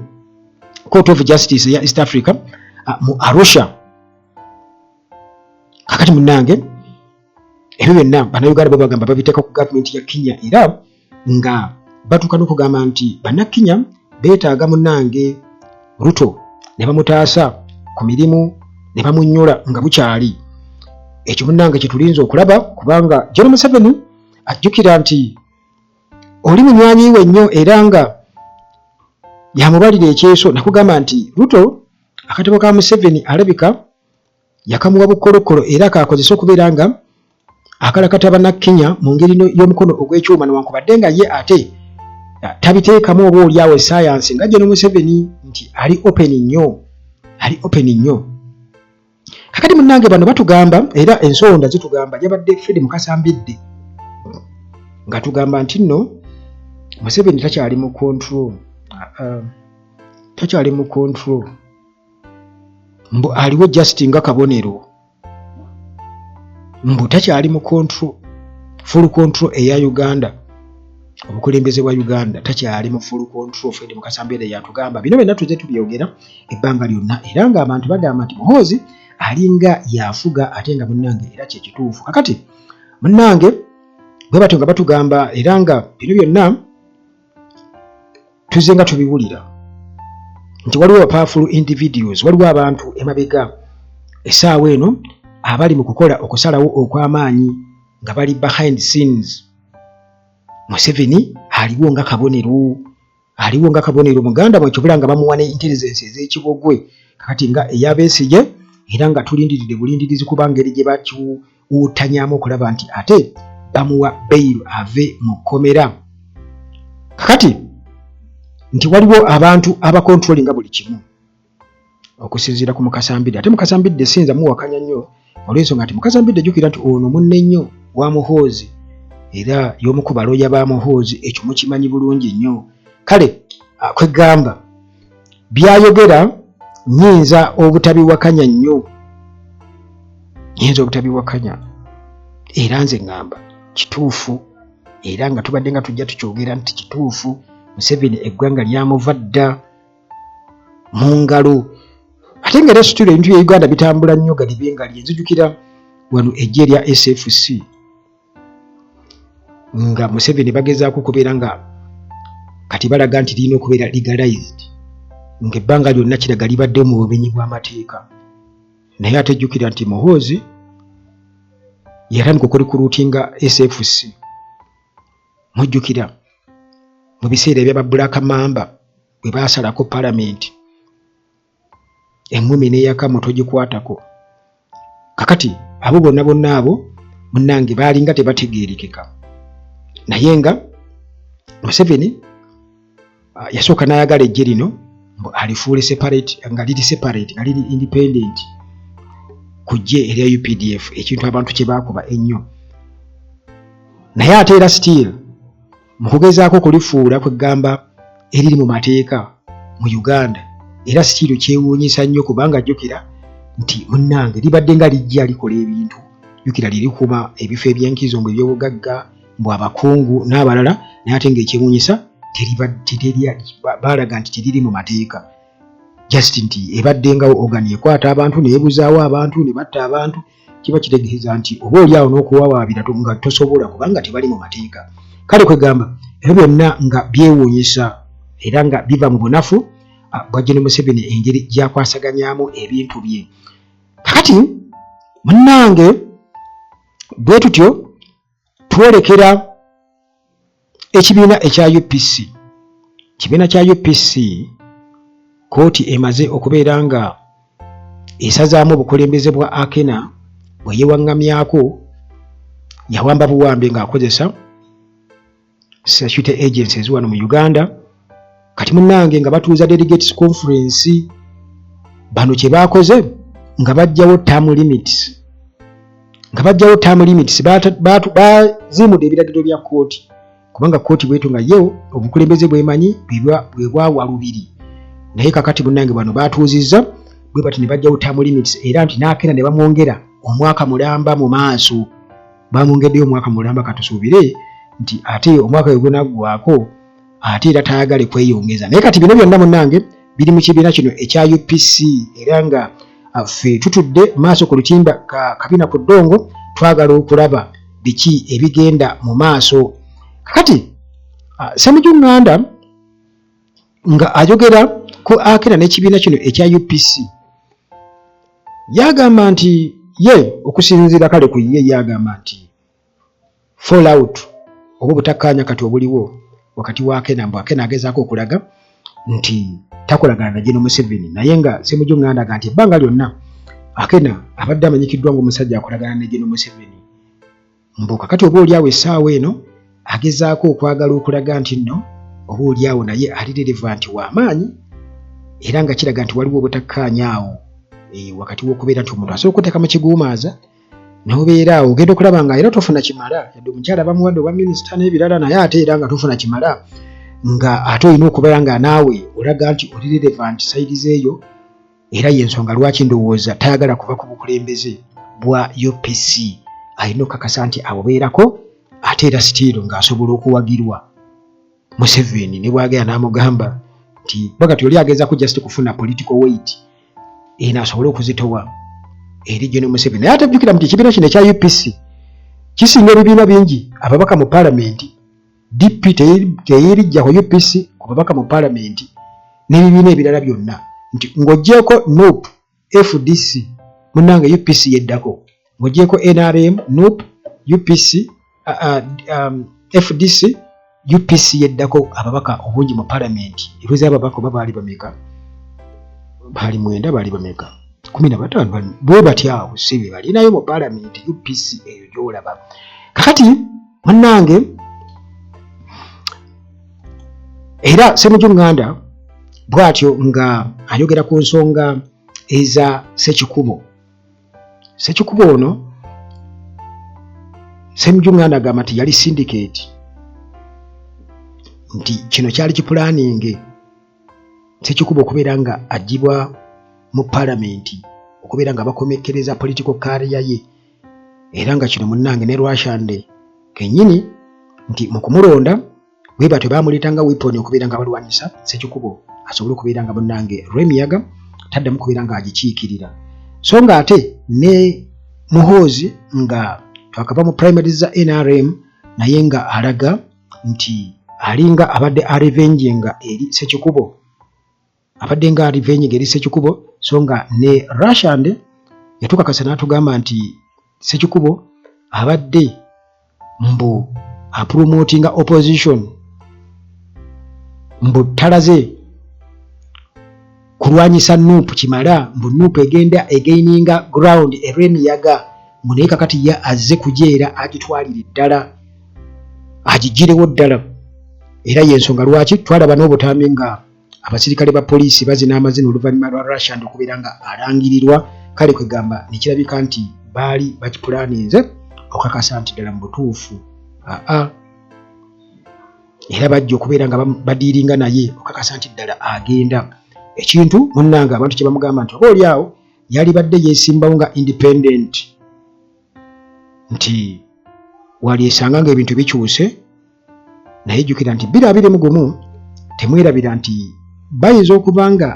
Court of Justice eya East Africa mu Arusha. Kakati munnange ebyo byonna bannayuganda bwe bagamba babiteeka ku gavumenti ya Kenya, era nga batuuka n'okugamba nti bannakenya beetaaga munnange Ruto ne bamutaasa ku mirimu ne bamunyola nga bukyali. Ekyo munnange kye tulinza okulaba, kubanga John Museveni ajjukira nti oli munywanyi we nnyo era nga yamubalira ekyeso, nakugamba nti Ruto akatabo ka Museveni alabika yakamuwa bukolokolo era kakozesa okubeera nga akalakataba na Kenya mu ngeri y'omukono ogw'ekyuma newankubadde nga ye ate tabiteekamu oba oliawo esayansi nga gye Museveni nti ali open nnyo. Kakati munnange bano batugamba era ensonda zitugamba yabadde Fred Mukasambidde nga tugamba nti nno Museveni takyali mu control mbu aliwo just nga kabonero mbu takyali mu full control eya Uganda. Obukulembeze bwa Uganda takyali mu full control. Fred Mukasambidde yatugamba bino byonna tuzze tubyogera ebbanga lyonna era nga abantu bagamba nti Muhoozi alinga yafuga ate nga munnange era kye kituufu. Kakati munnange bwe batyo nga batugamba era nga bino byonna tuzze nga tubiwulira nti waliwo powerful individuals, waliwo abantu emabega essaawa eno abali mu kukola okusalawo okw'amaanyi nga bali behind scenes. Museveni aliwo nga kabonero muganda bwe kyobula nga bamuwa ne intelligence ez'ekibogwe kakati nga eya Besigye era nga tulindiridde bulindirizi kuba ngeri gye bakiwuutanyamu okulaba nti ate bamuwa bail ave mu kkomera. Kakati nti waliwo abantu abakontrolinga buli kimu okusinziira ku Mukasambidde. Ate Mukasambidde sinza muwakanya nnyo olw'ensonga nti Mukasambidde jjukira nti ono munne nnyo wa Muhoozi era y'omu ku baloya ba Muhoozi, ekyo mukimanyi bulungi nnyo. Kale kwegamba byayogera nyinza obutabiwakanya nnyo, era nze ngamba kituufu era nga tubadde nga tujja tukyogera nti kituufu. Museveni eggwanga lyamuva dda mu ngalo ate nga era situlo ebintu bya Uganda bitambula nnyo galibengali. Nzijukira wano ejje lya SFC nga Museveni bagezaako okubeera nga kati balaga nti lirina okubeera legalized ng'ebbanga lyonna kiraga libadde mu bumenyi bw'amateeka. Naye ate jjukira nti Muhoozi yatandika okurikuruutinga SFC. Mujjukira mu biseera ebya Black Mamba bwe baasalako palamenti engumi n'eyaka moto gikwatako. Kakati abo bonna abo munnange baalinga tebategeerekeka, naye nga Museveni yasooka n'ayagala ejje lino alifuule separate nga liri independent ku ggye erya UPDF, ekintu abantu kye baakuba ennyo. Naye ate era still mu kugezaako kulifuula kwegamba eriri mu mateeka mu Uganda era still kyewuunyisa nnyo kubanga jjukira nti munnange libadde nga lijja likola ebintu. Jjukira lirikuma ebifo eby'enkizo mbu ebyobugagga mbu abakungu n'abalala, naye ate ng'ekyewuunyisa baalaga nti teriri mu mateeka. Just nti ebadde nga ogani ekwata abantu neebuzaawo abantu ne batta abantu, kiba kitegeeza nti oba oliawo n'okuwawaabira nga tosobola kubanga tebali mu mateeka. Kale kwegamba ebyo byonna nga byewuunyisa era nga biva mu bunafu bwa Gen. Museveni engeri gy'akwasaganyaamu ebintu bye. Kakati munnange bwe tutyo twolekera ekibiina ekya UPC. Kibiina kya UPC kooti emaze okubeera nga esazaamu obukulembeze bwa Akena bwe yewaŋŋamyako, yawamba buwambe ng'akozesa security agencies wano mu Uganda. Kati munnange nga batuuza delegates conference, bano kye baakoze nga bajjawo term limits. Baazimudde ebiragiro bya kooti kubanga kooti bwetu nga yo obukulembeze bwemanyi bwe bwawa lubiri. Naye kakati munnange bano batuuzizza bwe bati ne bajjawo term limits era nti n'Akena ne bamwongera omwaka mulamba mu maaso. Bamwongeddeyo omwaka mulamba katusuubire nti ate omwaka we gunaggwako ate era tayagale kweyongeza. Naye kati bino byonna munnange biri mu kibiina kino ekya UPC era nga ffe tutudde maaso ku lutimba kabina ku ddongo twagala okulaba biki ebigenda mu maaso. Kakati Ssemujjuŋŋanda nga ayogera ku Akena n'ekibiina kino ekya UPC yagamba nti ye okusinziira kale ku ye yagamba nti fallout oba obutakkaanya kati obuliwo wakati wa Akena, mbu Akena agezaako okulaga nti takolagana na General Museveni naye nga Ssemujju Nganda aga nti ebbanga lyonna Akena abadde amanyikiddwa ng'omusajja akolagana ne General Museveni mbuka kati oba oliawo essaawa eno agezaako okwagala okulaga nti nno oba oliawo naye ali relevant w'amaanyi era nga kiraga nti waliwo obutakkaanyaawo wakati w'okubeera nti omuntu asobola okuteeka mu kiguumaaza n'obeera awo ogenda okulaba nga era tofuna kimala yadde omukyala bamuwadde oba minisita n'ebirala naye ate era nga tofuna kimala nga ate olina okubeera nga naawe olaga nti oli relevant sayidiz eyo era y'ensonga lwaki ndowooza tayagala kuva ku bukulembeze bwa UPC alina okukakasa nti abubeerako ate era sitiiro ng'asobola okuwagirwa Museveni ne bwagera n'amugamba nti bagati oli agezaako just kufuna political weight eno asobole okuzitowa eri General Museveni naye atajjukira nti ekibiina kino ekya UPC kisinga ebibiina bingi ababaka mu paalamenti DP teyeerijja ku UPC ku babaka mu paalamenti n'ebibiina ebirala byonna nti ng'oggyeko NUP FDC munnange UPC yeddako ng'oggyeko NRM NUP UPC FDC UPC yeddako ababaka obungi mu paalamenti ebuze ababaka oba baali bameka baali 9 baali bameka 15 bwe batyawo si be balinayo mu paalamenti UPC eyo gy'olaba kakati munnange era Ssemujju Nganda bw'atyo nga ayogera ku nsonga eza Ssekikubo ono Ssemujju Nganda agamba nti yali syndicate nti kino kyali kipulaninge Ssekikubo okubeera nga agibwa mu paalamenti okubeera nga bakomekkereza political career ye era nga kino munnange ne Rwashande kennyini nti mu kumulonda bwe batyo baamuleetanga weapon okubeera nga balwanyisa Ssekikubo asobole okubeera nga munnange Rwemiyaga taddamu kubeera nga agikiikirira so nga ate ne Muhoozi nga twakava mu primary za NRM naye nga alaga nti alinga abadde arevenginga eri Ssekikubo abadde nga arevenginga eri Ssekikubo so nga ne Rwashande yatukakasa n'atugamba nti Ssekikubo abadde mbu apromotinga opposition mbu talaze kulwanyisa NUP kimala mbu NUP egenda egaininga ground Rwemiyaga naye kakati ya azze kujeera agitwalire ddala agigirewo ddala era y'ensonga lwaki twalaba n'obutambi nga abasirikale ba poliisi bazina amazina oluvannyuma lwa Rwashande okubeera nga alangirirwa kale kwegamba nekirabika nti baali bakipulaninze okakasa nti ddala mu butuufu era bajja okubeera nga badiiringa naye okakasa nti ddala agenda ekintu munnanga abantu kye bamugamba nti oba oliawo yali badde yeesimbawo nga independent nti waliesanga nga ebintu bikyuse naye jjukira nti 2021 temwerabira nti bayinza okuba nga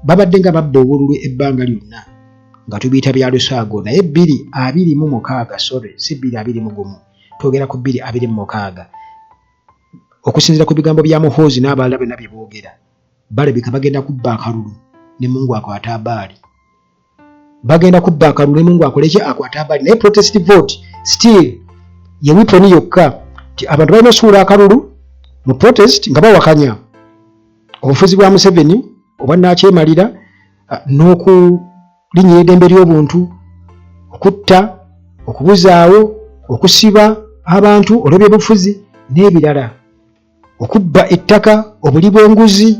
babadde nga babba obululu ebbanga lyonna nga tubiyita bya lusaago naye 2026 sorry si 2021 twogera ku 2026 okusinziira ku bigambo bya Muhoozi n'abalala bonna bye boogera balabika bagenda kubba akalulu ne Mungu akwata abaali bagenda kubba akalulu ne Mungu akoleki akwata abaali naye protest vote still ye weapon yokka ti abantu balina osuula akalulu mu protest nga bawakanya obufuzi bwa Museveni oba nakyemalira n'okulinnyira eddembe ly'obuntu okutta okubuzaawo okusiba abantu olw'ebyobufuzi n'ebirala okubba ettaka obuli bw'enguzi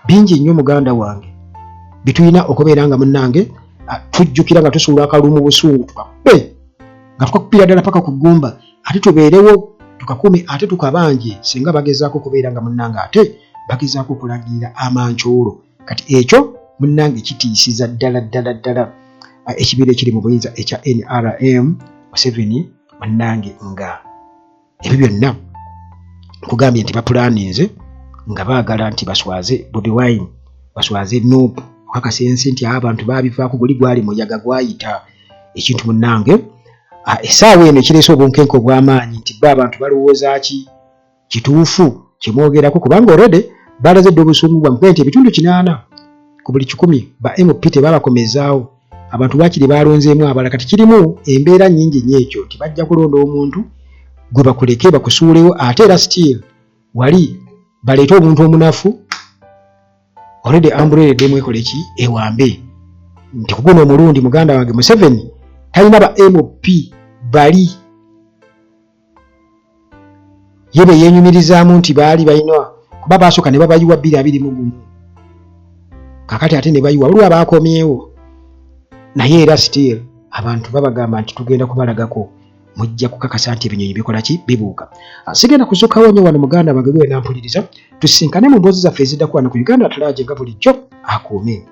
bingi nnyo muganda wange bituyina okubeera nga munnange tujjukira nga tusuula akalulu mu busungu tukakube nga tukakupira ddala paka ku ggumba ate tubeerewo tukakume ate tukabanje singa bagezaako okubeera nga munnange ate bagezaako okulagirira amancuulo kati ekyo munnange kitiisiza ddala ekibiira ekiri mu buyinza ekya NRM Museveni munnange nga ebyo byonna kugambye nti bapulaninze nga baagala nti baswaze Bobi Wine baswaze NUP okakasa ensi nti abantu baabivaako guli gwali muyaga gwayita ekintu munnange essaawa eno ekireese obunkenke obw'amaanyi nti bo abantu balowooza ki kituufu kimwogerako kubanga already balaze dde obusungu bwamwe nti ebitundu 8 ku buli 10 ba MP tebabakomezaawo abantu bakiri balonzeemu abala kati kirimu embeera nnyingi nnyo ekyo nti bajja kulonda omuntu gwe bakuleke bakusuulewo ate era still wali baleete omuntu omunafu already umbrella demu ekole ki ewambe nti kuguno omulundi muganda wange Museveni talina ba MP bali yebe yenyumirizaamu nti baali balina kuba basooka ne babayiwa 221 kakati ate ne bayiwa olwo abakomyewo naye era still abantu babagamba nti tugenda kubalagako mujja kukakasa nti ebinyonyi bikola ki bibuuka. Sigenda kuzukawo nnyo wano muganda wange gwe nampuliriza tusinkane mu mboozi zaffe eziddaku wano ku Uganda Talaaje nga bulijjo akuume.